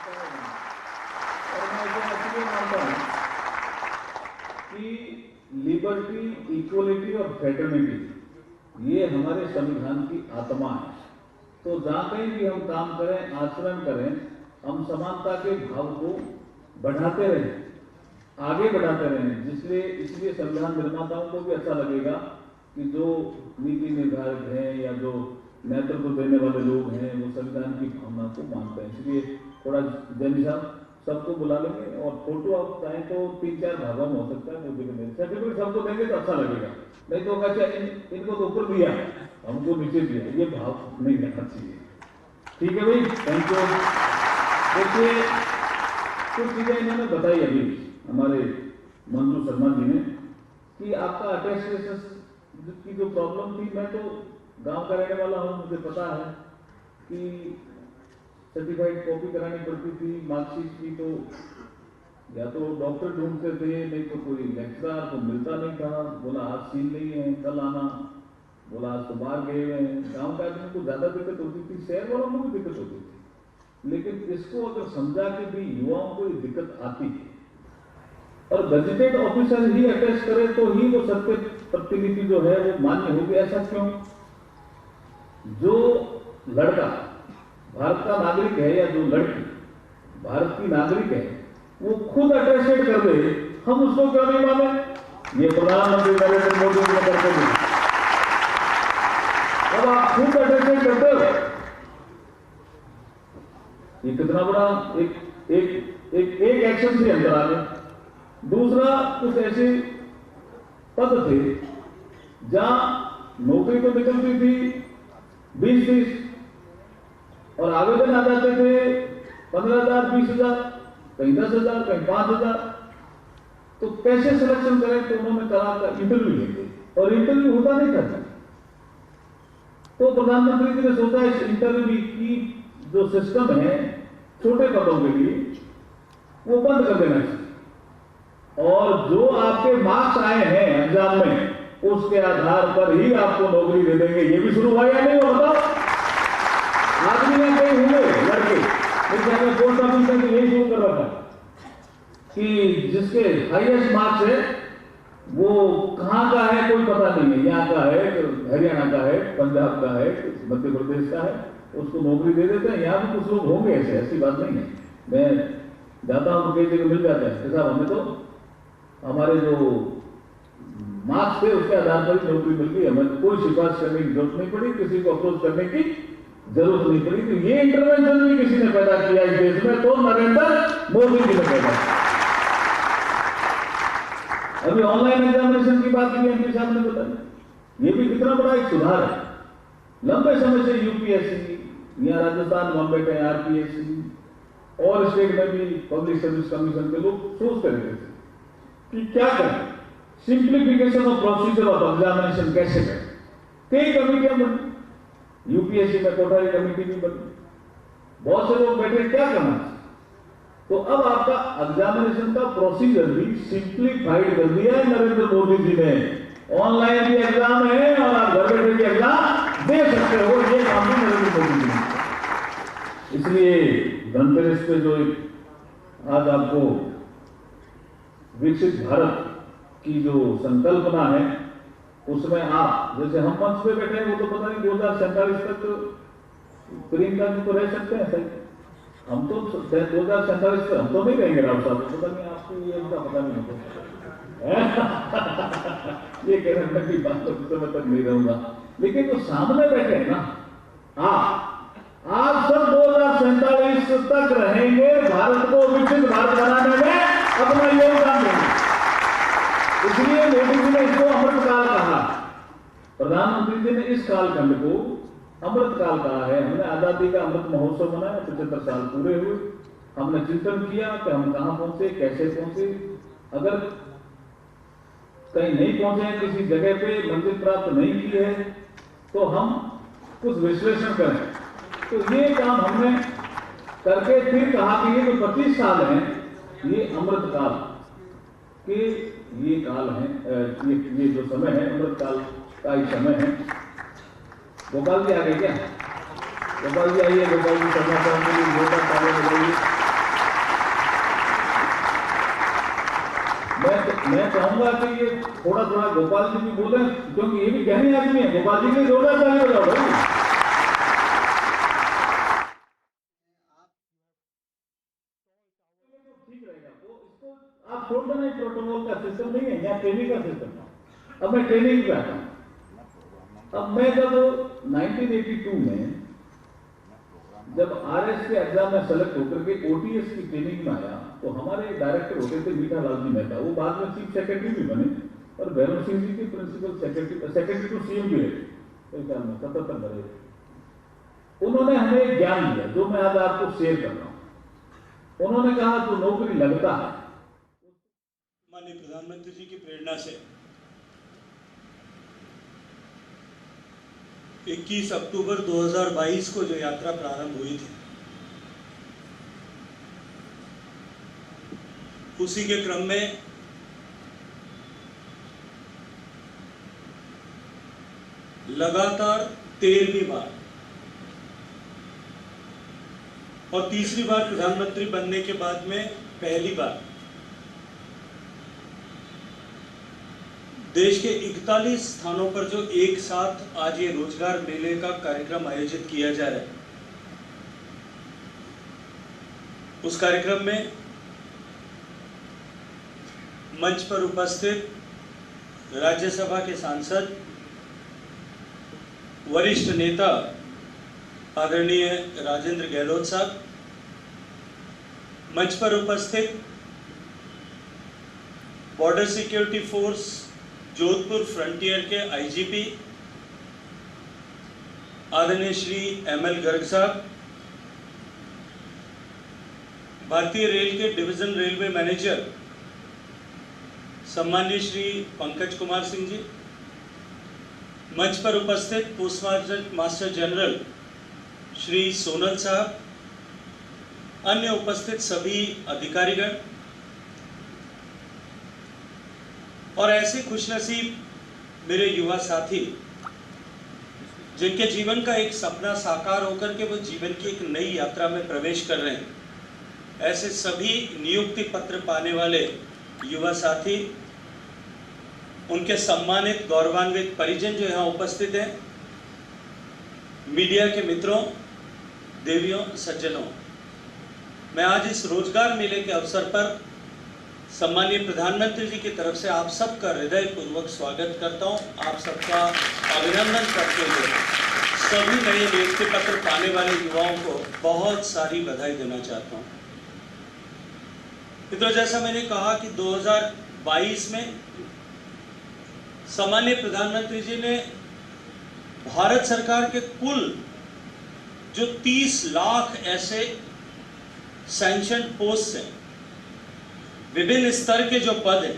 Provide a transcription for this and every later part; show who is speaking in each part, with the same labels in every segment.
Speaker 1: और मैं इसे इसलिए मानता हूँ कि लिबर्टी, इक्वलिटी और फ्रेटर्निटी ये हमारे संविधान की आत्मा है। तो जहाँ कहीं भी हम काम करें, आचरण करें, हम समानता के भाव को बढ़ाते रहें, आगे बढ़ाते रहें। इसलिए संविधान निर्माताओं को भी अच्छा लगेगा कि जो नीति निर्धारक हैं या जो नेतृत्व देने वाले लोग हैं वो संविधान की भावना को मानते हैं। इसलिए थोड़ा जैनी साहब सबको बुला लेंगे और फोटो आप चाहें तो 3-4 भागों में हो सकता है, कोई दिक्कत नहीं। सर्टिफिकेट सबको देंगे तो अच्छा लगेगा, नहीं तो अच्छा इनको तो ऊपर दिया हमको नीचे दिया, ये भाव नहीं रहना चाहिए। ठीक है भाई, थैंक यू। देखिए कुछ चीजें इन्होंने बताई अभी हमारे मंजू शर्मा जी ने कि आपका अटेस्टेशन की जो प्रॉब्लम थी, मैं तो गांव का रहने वाला हूं, मुझे पता है कि सर्टिफाइड कॉपी करानी पड़ती थी मार्कशीट की, तो या तो डॉक्टर ढूंढते थे, नहीं तो कोई लेक्चरर तो मिलता नहीं था, बोला आज सीन नहीं है कल आना, बोला आज तो बाहर गए हुए हैं। गाँव के आदमी को ज्यादा दिक्कत होती थी, शहर वालों को भी दिक्कत होती थी, लेकिन इसको अगर समझा कि भी युवाओं को ये दिक्कत आती है और गजेटेड ऑफिसर ही अटेस्ट करे तो ही वो सत्य प्रतिनिधि जो है वो मान्य होगी। ऐसा क्यों? जो लड़का भारत का नागरिक है या जो लड़की भारत की नागरिक है वो खुद अटेस्टेड कर दे, हम उसको क्यों नहीं माने? ये प्रधानमंत्री नरेंद्र मोदी ने करते हैं। अब आप खुद अटेस्टेड करते हो, ये कितना बड़ा एक एक्शन से अंतर आ गया। दूसरा, कुछ ऐसे पद थे जहां नौकरी तो निकलती थी 20-30 और आवेदन आ जाते थे 15,000, 20,000, कहीं 10,000, कहीं 5,000। तो कैसे सिलेक्शन करें? तो उन्होंने कहा था इंटरव्यू लेंगे, और इंटरव्यू होता नहीं था। तो प्रधानमंत्री जी ने सोचा इस इंटरव्यू की जो सिस्टम है छोटे पदों के लिए वो बंद कर देना चाहिए, और जो आपके मार्क्स आए हैं एग्जाम में उसके आधार पर ही आपको नौकरी दे देंगे। ये भी शुरू हुआ या नहीं हुआ बताओ? आदमी में कई हुए लड़के, पोस्ट ऑफिस में तो यही शुरू कर रखा कि जिसके हाईएस्ट मार्क्स है वो कहां का है कोई पता नहीं है, यहाँ का है, हरियाणा का है, पंजाब का है, मध्य प्रदेश का है, उसको नौकरी दे देते हैं। यहाँ भी कुछ लोग होंगे ऐसी बात नहीं है। मैं जाता हूं तो कई जगह मिल जाता है साहब, हमें तो हमारे जो मार्क्स थे उसके आधार पर ही नौकरी मिल गई, हमें कोई सिफारिश करने की जरूरत नहीं पड़ी, किसी को अप्रोच करने की जरूरत नहीं पड़ी। तो ये इंटरवेंशन भी किसी ने पैदा किया इस देश में, तो नरेंद्र मोदी जी ने पैदा किया। अभी ऑनलाइन एग्जामिनेशन की बात की एमपी साहब ने बताया, ये भी कितना बड़ा एक सुधार है। लंबे समय से यूपीएससी या राजस्थान बॉम्बे का आरपीएससी और स्टेट में भी पब्लिक सर्विस कमीशन के लोग सोचते रहते थे कि क्या करें, simplification of procedure of examination कैसे करें। कई कमेटियां बनी, यूपीएससी में कोठारी कमेटी भी बनी, बहुत से लोग बैठे क्या करना। तो अब आपका एग्जामिनेशन का प्रोसीजर भी सिंप्लीफाइड कर दिया है नरेंद्र मोदी जी ने। ऑनलाइन भी एग्जाम है और आप घर बैठे भी एग्जाम दे सकते हो, ये काम भी नरेंद्र मोदी जी ने। इसलिए धनतेरस पे जो आज आपको विकसित भारत की जो संकल्पना है उसमें आप जैसे हम मंच पे बैठे हैं, वो तो पता नहीं 2047 तक प्रियंका जी तो रह सकते हैं, सही हम तो 2047 तक हम तो नहीं रहेंगे। राव साहब पता नहीं आपको ये उनका पता नहीं होता ये कह रहे हैं कि बात तो समय तक नहीं रहूंगा, लेकिन जो सामने बैठे हैं ना आप सब 2047 तक रहेंगे, भारत को विकसित भारत बनाने में अपना योगदान देंगे। इसलिए मोदी जी ने इसको अमृतकाल कहा, प्रधानमंत्री जी ने इस कालखंड को अमृतकाल कहा है। हमने आजादी का अमृत महोत्सव मनाया, 75 साल पूरे हुए, हमने चिंतन किया कि हम कहां पहुंचे, कैसे पहुंचे, अगर कहीं नहीं पहुंचे, किसी जगह पे मंजिल प्राप्त नहीं की है तो हम कुछ विश्लेषण करें। तो ये काम हमने करके फिर कहा कि ये जो 25 साल हैं ये अमृतकाल के ये काल है, ये जो समय है अमृतकाल का ही समय है। गोपाल जी आ गए क्या? गोपाल जी आइए, गोपाल जी समाचार के लिए थोड़ा थोड़ा गोपाल जी भी बोले, क्योंकि ये भी गहरे आदमी है। गोपाल जी के लिए जोरदार ताली बजाओ भाई। ठीक रहेगा वो, इसको आप छोड़ देना, प्रोटोकॉल का सिस्टम नहीं है, यहाँ ट्रेनिंग का सिस्टम है। अब मैं ट्रेनिंग पे आता हूँ। अब मैं जब 1982 में जब आरएस के एग्जाम में सेलेक्ट होकर के ओटीएस की ट्रेनिंग में आया, तो हमारे डायरेक्टर होते थे मीठा लाल जी मेहता, वो बाद में चीफ सेक्रेटरी भी बने और भैरव सिंह जी के प्रिंसिपल सेक्रेटरी टू सीएम भी रहे 77 भरे। उन्होंने हमें एक ज्ञान दिया जो मैं आज आपको शेयर कर रहा हूं। उन्होंने कहा जो नौकरी लगता है,
Speaker 2: माननीय प्रधानमंत्री जी की प्रेरणा से 21 अक्टूबर 2022 को जो यात्रा प्रारंभ हुई थी, उसी के क्रम में लगातार 13वीं बार और तीसरी बार प्रधानमंत्री बनने के बाद में पहली बार देश के 41 स्थानों पर जो एक साथ आज ये रोजगार मेले का कार्यक्रम आयोजित किया जा रहा है, उस कार्यक्रम में मंच पर उपस्थित राज्यसभा के सांसद, वरिष्ठ नेता आदरणीय राजेंद्र गहलोत साहब, मंच पर उपस्थित border security force Jodhpur frontier के आईजीपी आदरणीय श्री एमएल गर्ग साहब, भारतीय रेल के डिवीजन रेलवे मैनेजर सम्माननीय श्री पंकज कुमार सिंह जी, मंच पर उपस्थित post master general Shri Sonal साहब, अन्य उपस्थित सभी अधिकारीगण और ऐसे खुशनसीब मेरे युवा साथी जिनके जीवन का एक सपना साकार होकर के वो जीवन की एक नई यात्रा में प्रवेश कर रहे हैं, ऐसे सभी नियुक्ति पत्र पाने वाले युवा साथी, उनके सम्मानित गौरवान्वित परिजन जो यहाँ उपस्थित हैं, मीडिया के मित्रों, देवियों, सज्जनों, मैं आज इस रोजगार मेले के अवसर पर सम्मानीय प्रधानमंत्री जी की तरफ से आप सबका हृदयपूर्वक स्वागत करता हूं। आप सबका अभिनंदन करते हुए सभी नए नियुक्ति पत्र पाने वाले युवाओं को बहुत सारी बधाई देना चाहता हूं। मित्रों, जैसा मैंने कहा कि 2022 में सम्मानीय प्रधानमंत्री जी ने भारत सरकार के कुल जो 30 लाख ऐसे सैंक्शन पोस्ट हैं, विभिन्न स्तर के जो पद हैं,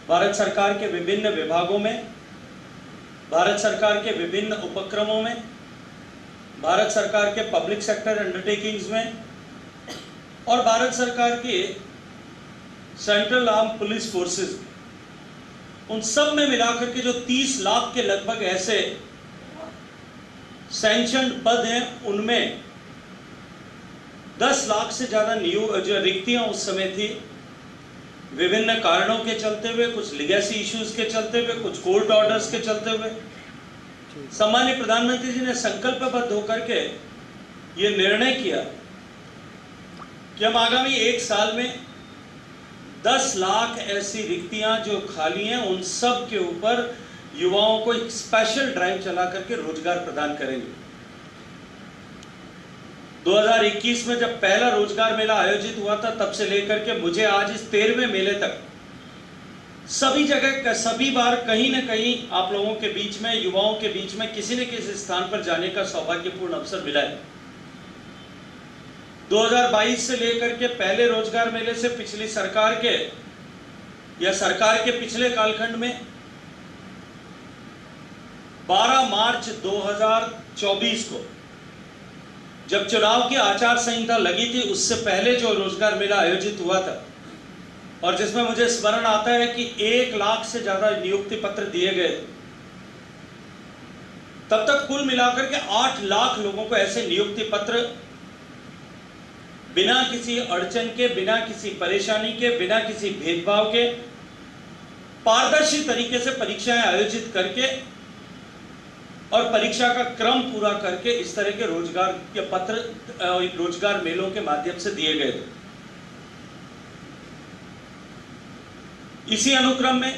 Speaker 2: भारत सरकार के विभिन्न विभागों में, भारत सरकार के विभिन्न उपक्रमों में, भारत सरकार के पब्लिक सेक्टर अंडरटेकिंग्स में और भारत सरकार के सेंट्रल आर्म पुलिस फोर्सेस, उन सब में मिलाकर के जो 30 लाख के लगभग ऐसे सैंक्शन पद हैं, उनमें 10 लाख से ज्यादा जो रिक्तियां उस समय थी, विभिन्न कारणों के चलते हुए, कुछ लीगेसी इश्यूज के चलते हुए, कुछ कोर्ट ऑर्डर्स के चलते हुए सम्मानीय प्रधानमंत्री जी ने संकल्पबद्ध होकर के ये निर्णय किया कि हम आगामी 1 साल में 10 लाख ऐसी रिक्तियां जो खाली हैं, उन सब के ऊपर युवाओं को एक स्पेशल ड्राइव चला करके रोजगार प्रदान करेंगे। 2021 में जब पहला रोजगार मेला आयोजित हुआ था, तब से लेकर के मुझे आज इस 13वें मेले तक सभी जगह, सभी बार कहीं न कहीं आप लोगों के बीच में, युवाओं के बीच में किसी न किसी स्थान पर जाने का सौभाग्यपूर्ण अवसर मिला है। 2022 से लेकर के पहले रोजगार मेले से पिछली सरकार के या सरकार के पिछले कालखंड में 12 मार्च 2024 को जब चुनाव की आचार संहिता लगी थी, उससे पहले जो रोजगार मेला आयोजित हुआ था और जिसमें मुझे स्मरण आता है कि 1 लाख से ज्यादा नियुक्ति पत्र दिए गए, तब तक कुल मिलाकर के 8 लाख लोगों को ऐसे नियुक्ति पत्र बिना किसी अड़चन के, बिना किसी परेशानी के, बिना किसी भेदभाव के पारदर्शी तरीके से परीक्षाएं आयोजित करके और परीक्षा का क्रम पूरा करके इस तरह के रोजगार के पत्र रोजगार मेलों के माध्यम से दिए गए थे। इसी अनुक्रम में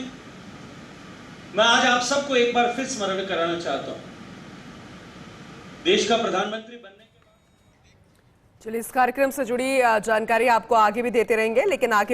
Speaker 2: मैं आज आप सबको एक बार फिर स्मरण कराना चाहता हूं, देश का प्रधानमंत्री बनने के बाद।
Speaker 3: चलिए, इस कार्यक्रम से जुड़ी जानकारी आपको आगे भी देते रहेंगे, लेकिन आगे